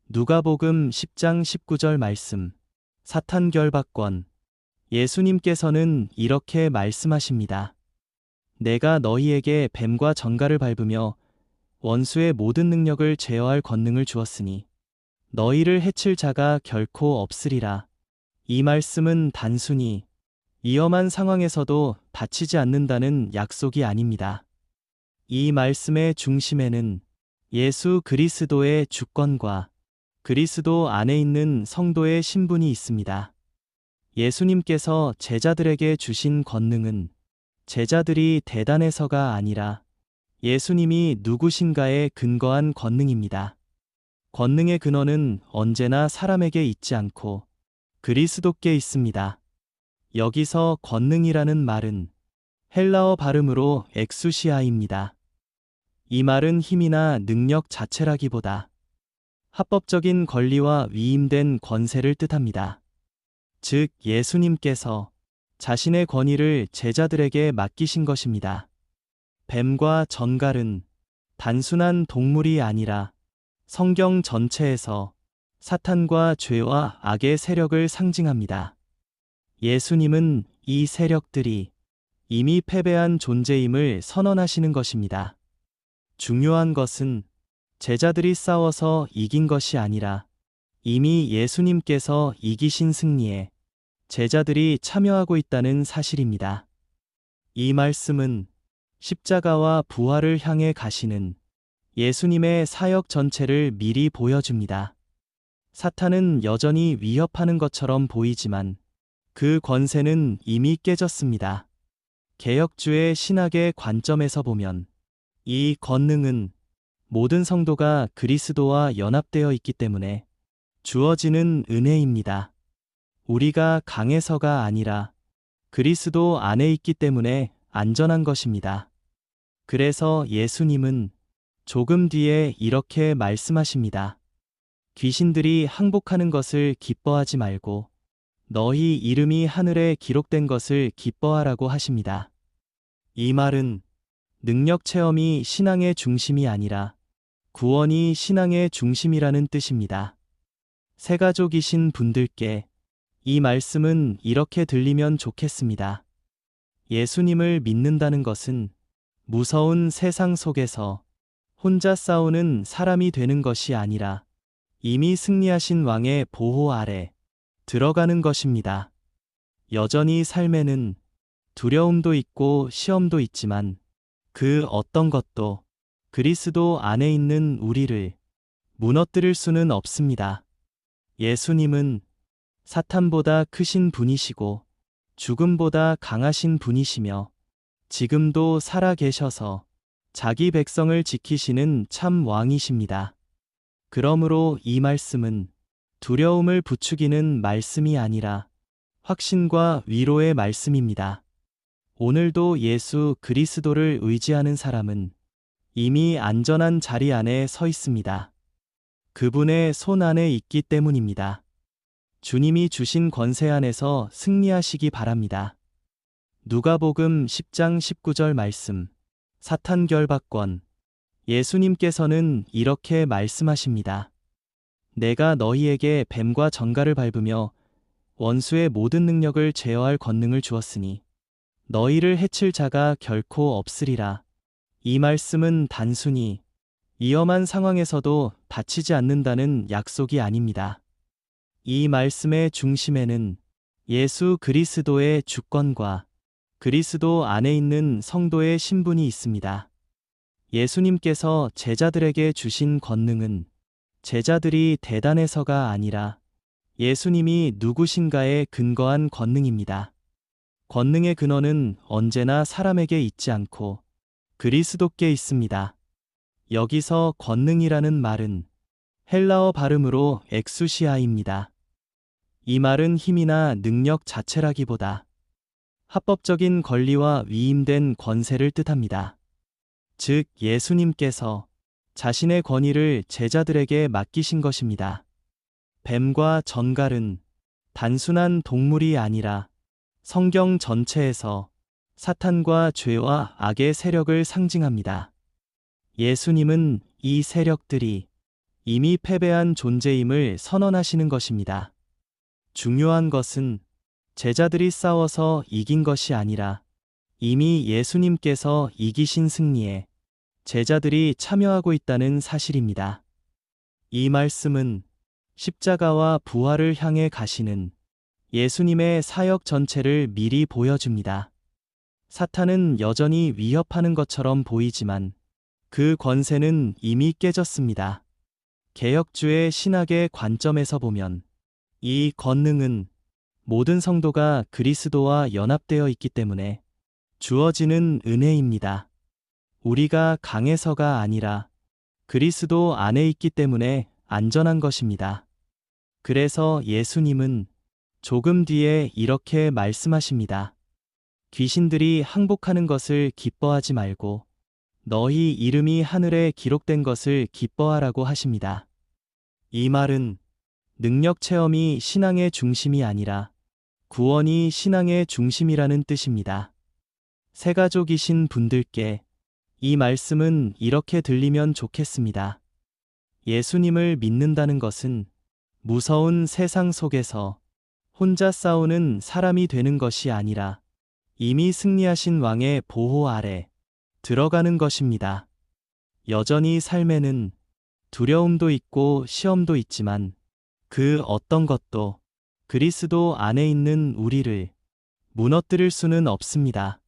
누가복음 10장 19절 말씀. 사탄 결박권. 예수님께서는 이렇게 말씀하십니다. 내가 너희에게 뱀과 전갈을 밟으며 원수의 모든 능력을 제어할 권능을 주었으니 너희를 해칠 자가 결코 없으리라. 이 말씀은 단순히 위험한 상황에서도 다치지 않는다는 약속이 아닙니다. 이 말씀의 중심에는 예수 그리스도의 주권과 그리스도 안에 있는 성도의 신분이 있습니다. 예수님께서 제자들에게 주신 권능은 제자들이 대단해서가 아니라 예수님이 누구신가에 근거한 권능입니다. 권능의 근원은 언제나 사람에게 있지 않고 그리스도께 있습니다. 여기서 권능이라는 말은 헬라어 발음으로 엑수시아입니다. 이 말은 힘이나 능력 자체라기보다 합법적인 권리와 위임된 권세를 뜻합니다. 즉, 예수님께서 자신의 권위를 제자들에게 맡기신 것입니다. 뱀과 전갈은 단순한 동물이 아니라 성경 전체에서 사탄과 죄와 악의 세력을 상징합니다. 예수님은 이 세력들이 이미 패배한 존재임을 선언하시는 것입니다. 중요한 것은 제자들이 싸워서 이긴 것이 아니라 이미 예수님께서 이기신 승리에 제자들이 참여하고 있다는 사실입니다. 이 말씀은 십자가와 부활을 향해 가시는 예수님의 사역 전체를 미리 보여줍니다. 사탄은 여전히 위협하는 것처럼 보이지만 그 권세는 이미 깨졌습니다. 개혁주의 신학의 관점에서 보면 이 권능은 모든 성도가 그리스도와 연합되어 있기 때문에 주어지는 은혜입니다. 우리가 강해서가 아니라 그리스도 안에 있기 때문에 안전한 것입니다. 그래서 예수님은 조금 뒤에 이렇게 말씀하십니다. 귀신들이 항복하는 것을 기뻐하지 말고 너희 이름이 하늘에 기록된 것을 기뻐하라고 하십니다. 이 말은 능력 체험이 신앙의 중심이 아니라 구원이 신앙의 중심이라는 뜻입니다. 새가족이신 분들께 이 말씀은 이렇게 들리면 좋겠습니다. 예수님을 믿는다는 것은 무서운 세상 속에서 혼자 싸우는 사람이 되는 것이 아니라 이미 승리하신 왕의 보호 아래 들어가는 것입니다. 여전히 삶에는 두려움도 있고 시험도 있지만 그 어떤 것도 그리스도 안에 있는 우리를 무너뜨릴 수는 없습니다. 예수님은 사탄보다 크신 분이시고 죽음보다 강하신 분이시며 지금도 살아 계셔서 자기 백성을 지키시는 참 왕이십니다. 그러므로 이 말씀은 두려움을 부추기는 말씀이 아니라 확신과 위로의 말씀입니다. 오늘도 예수 그리스도를 의지하는 사람은 이미 안전한 자리 안에 서 있습니다. 그분의 손 안에 있기 때문입니다. 주님이 주신 권세 안에서 승리하시기 바랍니다. 누가복음 10장 19절 말씀. 사탄 결박권. 예수님께서는 이렇게 말씀하십니다. 내가 너희에게 뱀과 전갈을 밟으며 원수의 모든 능력을 제어할 권능을 주었으니 너희를 해칠 자가 결코 없으리라. 이 말씀은 단순히 위험한 상황에서도 다치지 않는다는 약속이 아닙니다. 이 말씀의 중심에는 예수 그리스도의 주권과 그리스도 안에 있는 성도의 신분이 있습니다. 예수님께서 제자들에게 주신 권능은 제자들이 대단해서가 아니라 예수님이 누구신가에 근거한 권능입니다. 권능의 근원은 언제나 사람에게 있지 않고 그리스도께 있습니다. 여기서 권능이라는 말은 헬라어 발음으로 엑수시아입니다. 이 말은 힘이나 능력 자체라기보다 합법적인 권리와 위임된 권세를 뜻합니다. 즉, 예수님께서 자신의 권위를 제자들에게 맡기신 것입니다. 뱀과 전갈은 단순한 동물이 아니라 성경 전체에서 사탄과 죄와 악의 세력을 상징합니다. 예수님은 이 세력들이 이미 패배한 존재임을 선언하시는 것입니다. 중요한 것은 제자들이 싸워서 이긴 것이 아니라 이미 예수님께서 이기신 승리에 제자들이 참여하고 있다는 사실입니다. 이 말씀은 십자가와 부활을 향해 가시는 예수님의 사역 전체를 미리 보여줍니다. 사탄은 여전히 위협하는 것처럼 보이지만 그 권세는 이미 깨졌습니다. 개혁주의 신학의 관점에서 보면 이 권능은 모든 성도가 그리스도와 연합되어 있기 때문에 주어지는 은혜입니다. 우리가 강해서가 아니라 그리스도 안에 있기 때문에 안전한 것입니다. 그래서 예수님은 조금 뒤에 이렇게 말씀하십니다. 귀신들이 항복하는 것을 기뻐하지 말고 너희 이름이 하늘에 기록된 것을 기뻐하라고 하십니다. 이 말은 능력 체험이 신앙의 중심이 아니라 구원이 신앙의 중심이라는 뜻입니다. 새가족이신 분들께 이 말씀은 이렇게 들리면 좋겠습니다. 예수님을 믿는다는 것은 무서운 세상 속에서 혼자 싸우는 사람이 되는 것이 아니라 이미 승리하신 왕의 보호 아래 들어가는 것입니다. 여전히 삶에는 두려움도 있고 시험도 있지만 그 어떤 것도 그리스도 안에 있는 우리를 무너뜨릴 수는 없습니다.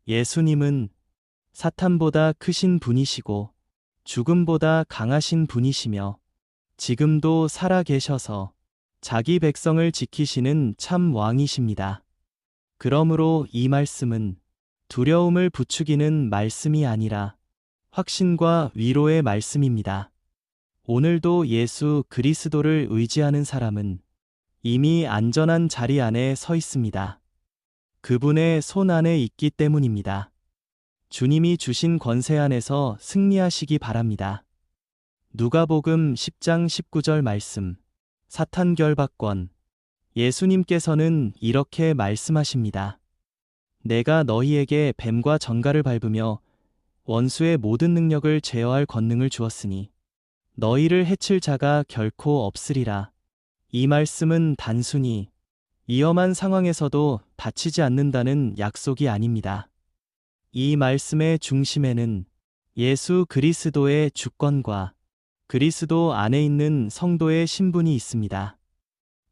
예수님은 사탄보다 크신 분이시고 죽음보다 강하신 분이시며 지금도 살아 계셔서 자기 백성을 지키시는 참 왕이십니다. 그러므로 이 말씀은 두려움을 부추기는 말씀이 아니라 확신과 위로의 말씀입니다. 오늘도 예수 그리스도를 의지하는 사람은 이미 안전한 자리 안에 서 있습니다. 그분의 손 안에 있기 때문입니다. 주님이 주신 권세 안에서 승리하시기 바랍니다. 누가복음 10장 19절 말씀. 사탄 결박권. 예수님께서는 이렇게 말씀하십니다. 내가 너희에게 뱀과 전갈을 밟으며 원수의 모든 능력을 제어할 권능을 주었으니 너희를 해칠 자가 결코 없으리라. 이 말씀은 단순히 위험한 상황에서도 다치지 않는다는 약속이 아닙니다. 이 말씀의 중심에는 예수 그리스도의 주권과 그리스도 안에 있는 성도의 신분이 있습니다.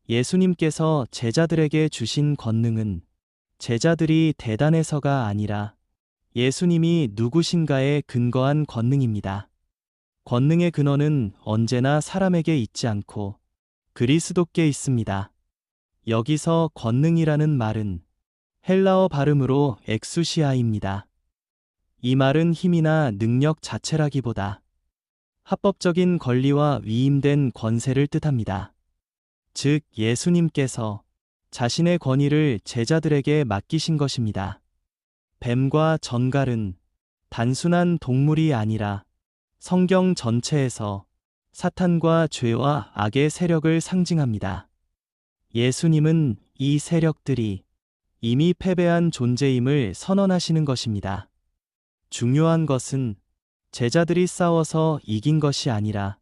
예수님께서 제자들에게 주신 권능은 제자들이 대단해서가 아니라 예수님이 누구신가에 근거한 권능입니다. 권능의 근원은 언제나 사람에게 있지 않고 그리스도께 있습니다. 여기서 권능이라는 말은 헬라어 발음으로 엑수시아입니다. 이 말은 힘이나 능력 자체라기보다 합법적인 권리와 위임된 권세를 뜻합니다. 즉, 예수님께서 자신의 권위를 제자들에게 맡기신 것입니다. 뱀과 전갈은 단순한 동물이 아니라 성경 전체에서 사탄과 죄와 악의 세력을 상징합니다. 예수님은 이 세력들이 이미 패배한 존재임을 선언하시는 것입니다. 중요한 것은 제자들이 싸워서 이긴 것이 아니라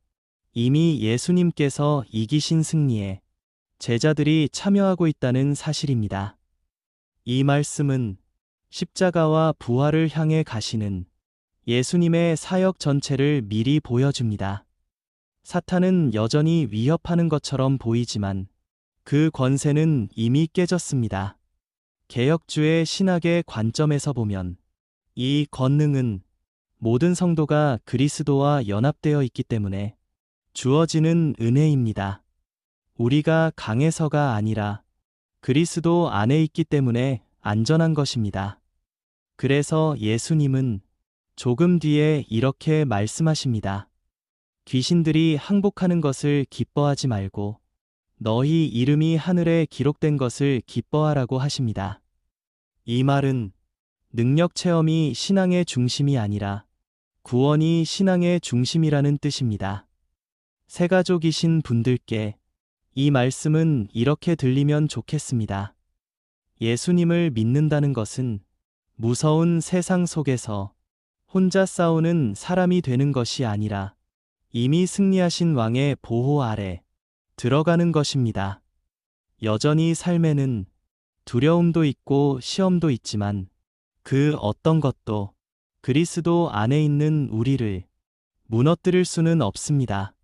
이미 예수님께서 이기신 승리에 제자들이 참여하고 있다는 사실입니다. 이 말씀은 십자가와 부활을 향해 가시는 예수님의 사역 전체를 미리 보여줍니다. 사탄은 여전히 위협하는 것처럼 보이지만 그 권세는 이미 깨졌습니다. 개혁주의 신학의 관점에서 보면 이 권능은 모든 성도가 그리스도와 연합되어 있기 때문에 주어지는 은혜입니다. 우리가 강해서가 아니라 그리스도 안에 있기 때문에 안전한 것입니다. 그래서 예수님은 조금 뒤에 이렇게 말씀하십니다. 귀신들이 항복하는 것을 기뻐하지 말고 너희 이름이 하늘에 기록된 것을 기뻐하라고 하십니다. 이 말은 능력 체험이 신앙의 중심이 아니라 구원이 신앙의 중심이라는 뜻입니다. 새가족이신 분들께 이 말씀은 이렇게 들리면 좋겠습니다. 예수님을 믿는다는 것은 무서운 세상 속에서 혼자 싸우는 사람이 되는 것이 아니라 이미 승리하신 왕의 보호 아래 들어가는 것입니다. 여전히 삶에는 두려움도 있고 시험도 있지만 그 어떤 것도 그리스도 안에 있는 우리를 무너뜨릴 수는 없습니다.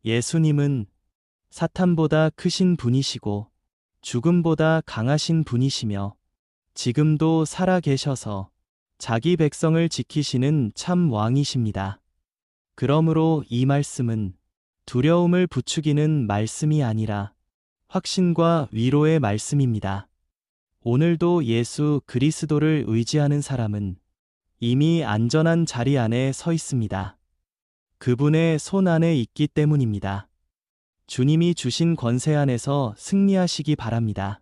예수님은 사탄보다 크신 분이시고 죽음보다 강하신 분이시며 지금도 살아 계셔서 자기 백성을 지키시는 참 왕이십니다. 그러므로 이 말씀은 두려움을 부추기는 말씀이 아니라 확신과 위로의 말씀입니다. 오늘도 예수 그리스도를 의지하는 사람은 이미 안전한 자리 안에 서 있습니다. 그분의 손 안에 있기 때문입니다. 주님이 주신 권세 안에서 승리하시기 바랍니다.